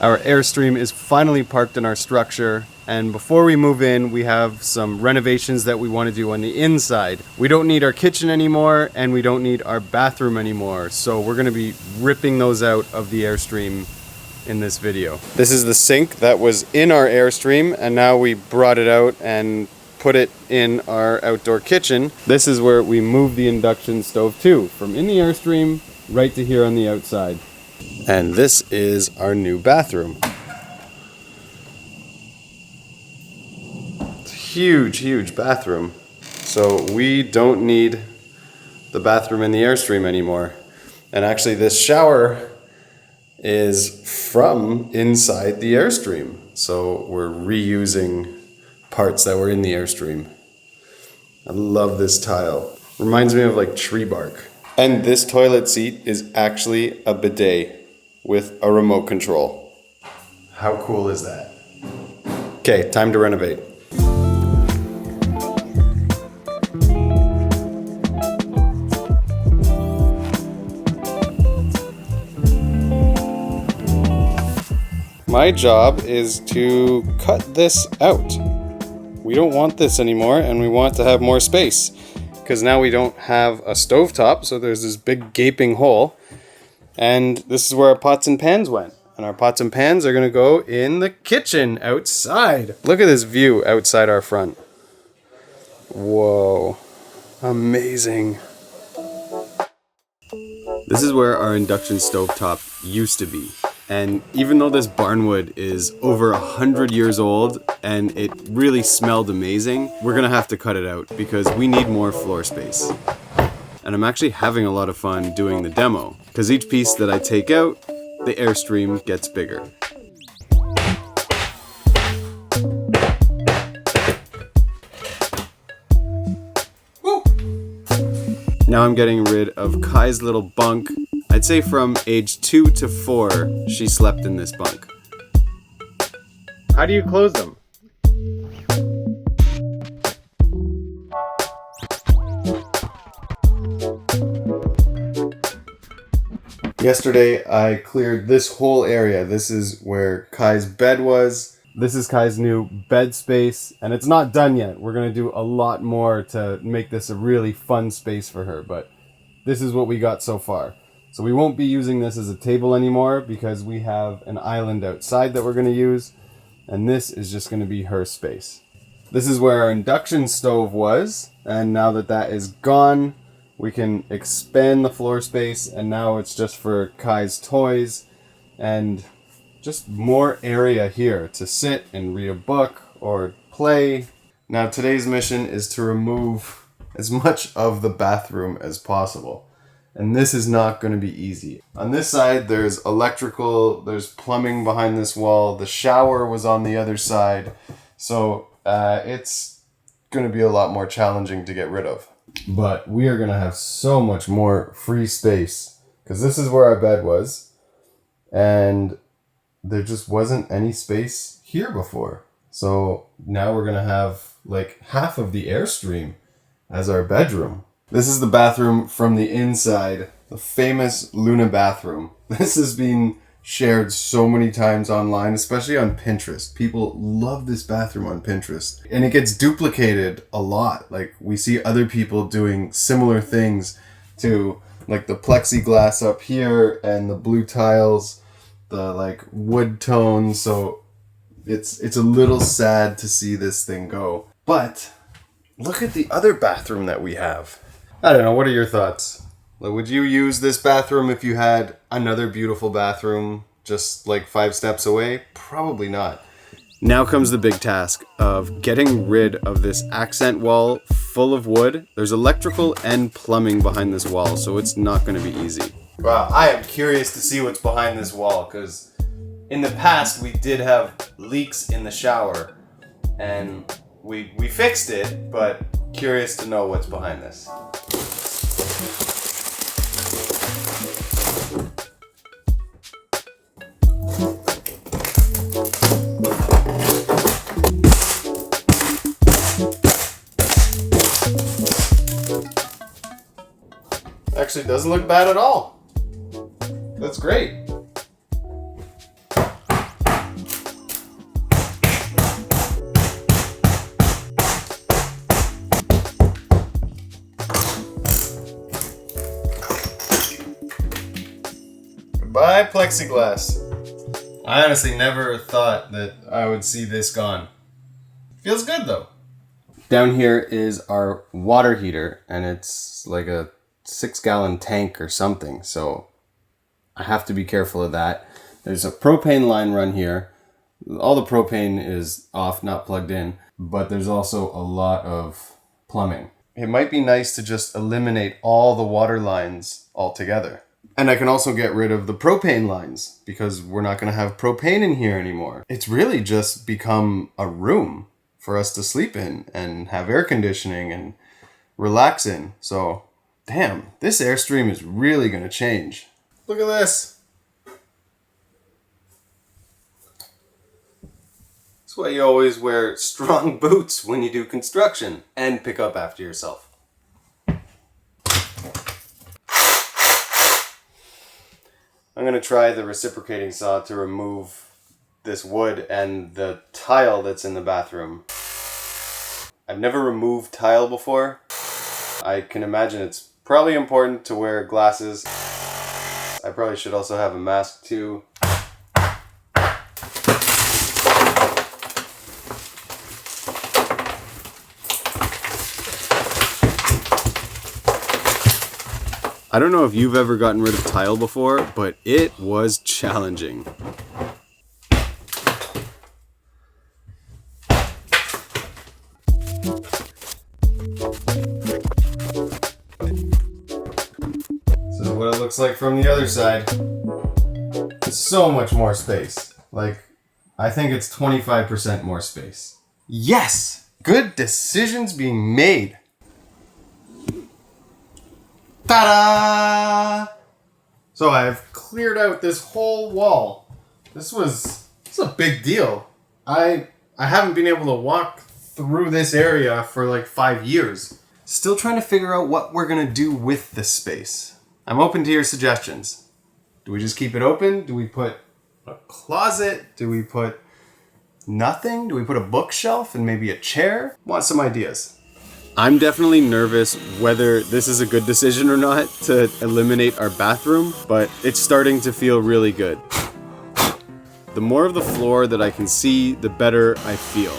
Our Airstream is finally parked in our structure, and before we move in, we have some renovations that we want to do on the inside. We don't need our kitchen anymore, and we don't need our bathroom anymore, so we're going to be ripping those out of the Airstream in this video. This is the sink that was in our Airstream, and now we brought it out and put it in our outdoor kitchen. This is where we move the induction stove to, from in the Airstream right to here on the outside. And this is our new bathroom. It's a huge, huge bathroom. So we don't need the bathroom in the Airstream anymore. And actually this shower is from inside the Airstream. So we're reusing parts that were in the Airstream. I love this tile. Reminds me of like tree bark. And this toilet seat is actually a bidet with a remote control. How cool is that? Okay, time to renovate. My job is to cut this out. We don't want this anymore, and we want to have more space. Because now we don't have a stovetop, so there's this big gaping hole. And this is where our pots and pans went. And our pots and pans are gonna go in the kitchen outside. Look at this view outside our front. Whoa, amazing. This is where our induction stovetop used to be. And even though this barnwood is over 100 years old and it really smelled amazing, we're gonna have to cut it out because we need more floor space. And I'm actually having a lot of fun doing the demo because each piece that I take out, the Airstream gets bigger. Woo! Now I'm getting rid of Kai's little bunk. I'd say from age 2 to 4, she slept in this bunk. How do you close them? Yesterday, I cleared this whole area. This is where Kai's bed was. This is Kai's new bed space, and it's not done yet. We're gonna do a lot more to make this a really fun space for her, but this is what we got so far. So we won't be using this as a table anymore because we have an island outside that we're going to use, and this is just going to be her space. This is where our induction stove was, and now that that is gone, we can expand the floor space, and now it's just for Kai's toys and just more area here to sit and read a book or play. Now today's mission is to remove as much of the bathroom as possible. And this is not going to be easy. On this side, there's electrical, there's plumbing behind this wall. The shower was on the other side. So it's going to be a lot more challenging to get rid of. But we are going to have so much more free space. Because this is where our bed was. And there just wasn't any space here before. So now we're going to have like half of the Airstream as our bedroom. This is the bathroom from the inside, the famous Luna bathroom. This has been shared so many times online, especially on Pinterest. People love this bathroom on Pinterest. And it gets duplicated a lot. Like we see other people doing similar things to like the plexiglass up here and the blue tiles, the like wood tones. So it's a little sad to see this thing go. But look at the other bathroom that we have. I don't know, what are your thoughts? Would you use this bathroom if you had another beautiful bathroom just like 5 steps away? Probably not. Now comes the big task of getting rid of this accent wall full of wood. There's electrical and plumbing behind this wall, so it's not going to be easy. Wow, I am curious to see what's behind this wall because in the past we did have leaks in the shower and we fixed it, but curious to know what's behind this. Actually doesn't look bad at all. That's great. side plexiglass. I honestly never thought that I would see this gone. Feels good though. Down here is our water heater, and it's like a 6-gallon tank or something, so I have to be careful of that. There's a propane line run here. All the propane is off, not plugged in, but there's also a lot of plumbing. It might be nice to just eliminate all the water lines altogether. And I can also get rid of the propane lines because we're not going to have propane in here anymore. It's really just become a room for us to sleep in and have air conditioning and relax in. So, damn, this Airstream is really going to change. Look at this. That's why you always wear strong boots when you do construction and pick up after yourself. I'm going to try the reciprocating saw to remove this wood and the tile that's in the bathroom. I've never removed tile before. I can imagine it's probably important to wear glasses. I probably should also have a mask too. I don't know if you've ever gotten rid of tile before, but it was challenging. So what it looks like from the other side. It's so much more space. Like, I think it's 25% more space. Yes! Good decisions being made. Ta-da! So I've cleared out this whole wall. This is a big deal. I haven't been able to walk through this area for like 5 years. Still trying to figure out what we're gonna do with this space. I'm open to your suggestions. Do we just keep it open? Do we put a closet? Do we put nothing? Do we put a bookshelf and maybe a chair? Want some ideas. I'm definitely nervous whether this is a good decision or not to eliminate our bathroom, but it's starting to feel really good. The more of the floor that I can see, the better I feel.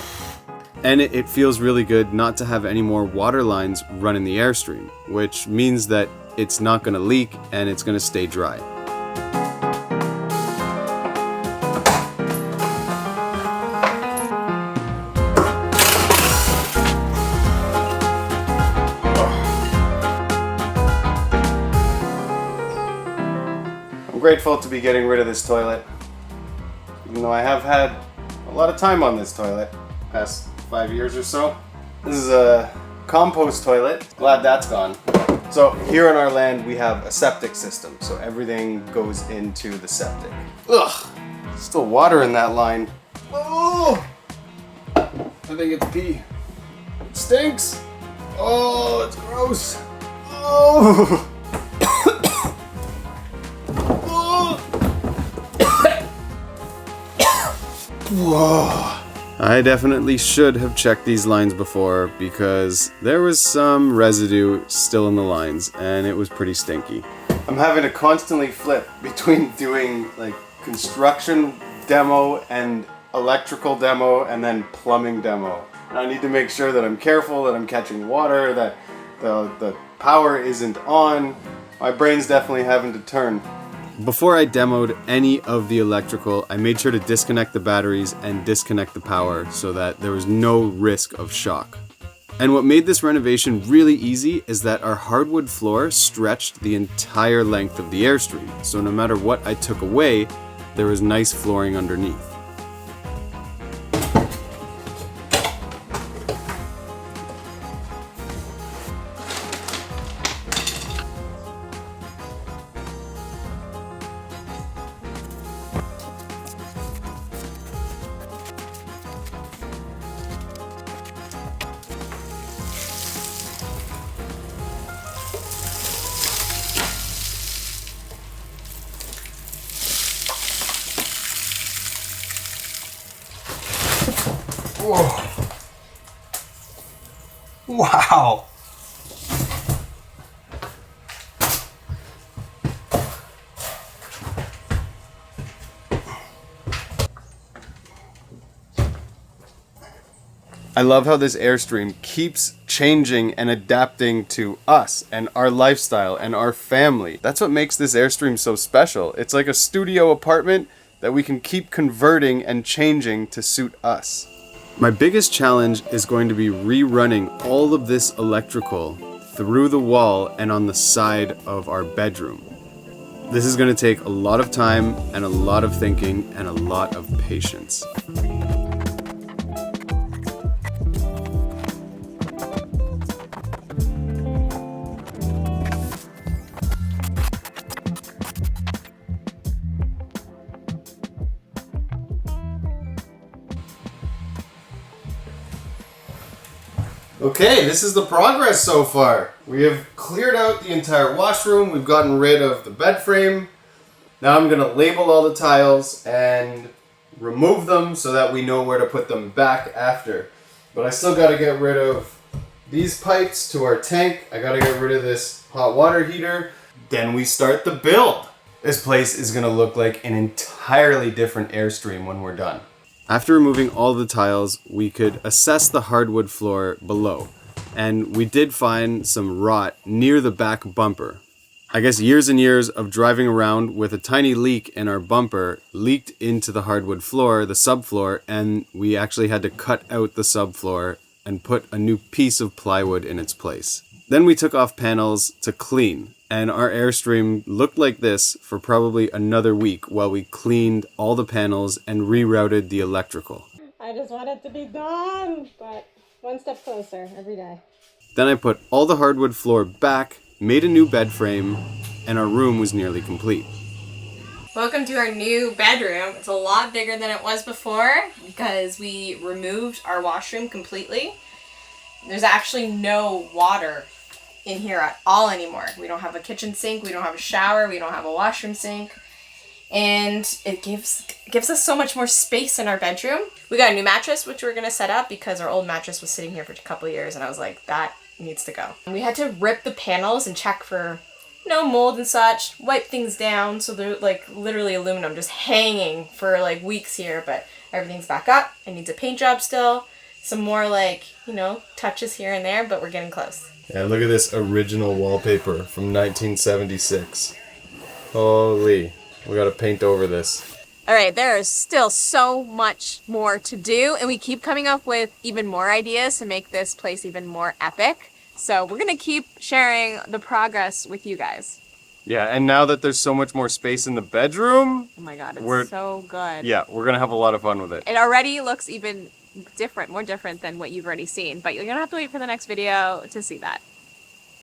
And it feels really good not to have any more water lines running the Airstream, which means that it's not going to leak and it's going to stay dry. I'm grateful to be getting rid of this toilet, even though I have had a lot of time on this toilet, past 5 years or so. This is a compost toilet. Glad that's gone. So here on our land we have a septic system, so everything goes into the septic. Ugh, still water in that line. Oh, I think it's pee. It stinks. Oh, it's gross. Oh. Whoa. I definitely should have checked these lines before because there was some residue still in the lines and it was pretty stinky. I'm having to constantly flip between doing like construction demo and electrical demo and then plumbing demo. And I need to make sure that I'm careful, that I'm catching water, that the power isn't on. My brain's definitely having to turn. Before I demoed any of the electrical, I made sure to disconnect the batteries and disconnect the power so that there was no risk of shock. And what made this renovation really easy is that our hardwood floor stretched the entire length of the Airstream, so no matter what I took away, there was nice flooring underneath. Whoa. Wow. I love how this Airstream keeps changing and adapting to us and our lifestyle and our family. That's what makes this Airstream so special. It's like a studio apartment that we can keep converting and changing to suit us. My biggest challenge is going to be rerunning all of this electrical through the wall and on the side of our bedroom. This is going to take a lot of time and a lot of thinking and a lot of patience. Okay, this is the progress so far. We have cleared out the entire washroom. We've gotten rid of the bed frame. Now I'm going to label all the tiles and remove them so that we know where to put them back after. But I still got to get rid of these pipes to our tank. I got to get rid of this hot water heater. Then we start the build. This place is going to look like an entirely different Airstream when we're done. After removing all the tiles, we could assess the hardwood floor below, and we did find some rot near the back bumper. I guess years and years of driving around with a tiny leak in our bumper leaked into the hardwood floor, the subfloor, and we actually had to cut out the subfloor and put a new piece of plywood in its place. Then we took off panels to clean, and our Airstream looked like this for probably another week while we cleaned all the panels and rerouted the electrical. I just want it to be done, but one step closer every day. Then I put all the hardwood floor back, made a new bed frame, and our room was nearly complete. Welcome to our new bedroom. It's a lot bigger than it was before because we removed our washroom completely. There's actually no water in here at all anymore. We don't have a kitchen sink, we don't have a shower, we don't have a washroom sink, and it gives us so much more space in our bedroom. We got a new mattress which we're gonna set up because our old mattress was sitting here for a couple of years and I was like, that needs to go. And we had to rip the panels and check for no mold and such, wipe things down, so they're like literally aluminum just hanging for like weeks here, but everything's back up. It needs a paint job still, some more like, you know, touches here and there, but we're getting close. Yeah, look at this original wallpaper from 1976. Holy, we gotta paint over this. All right, there is still so much more to do, and we keep coming up with even more ideas to make this place even more epic. So we're gonna keep sharing the progress with you guys. Yeah, and now that there's so much more space in the bedroom, oh my god, it's so good. Yeah, we're gonna have a lot of fun with it. It already looks even different, more different than what you've already seen, but you're gonna have to wait for the next video to see that.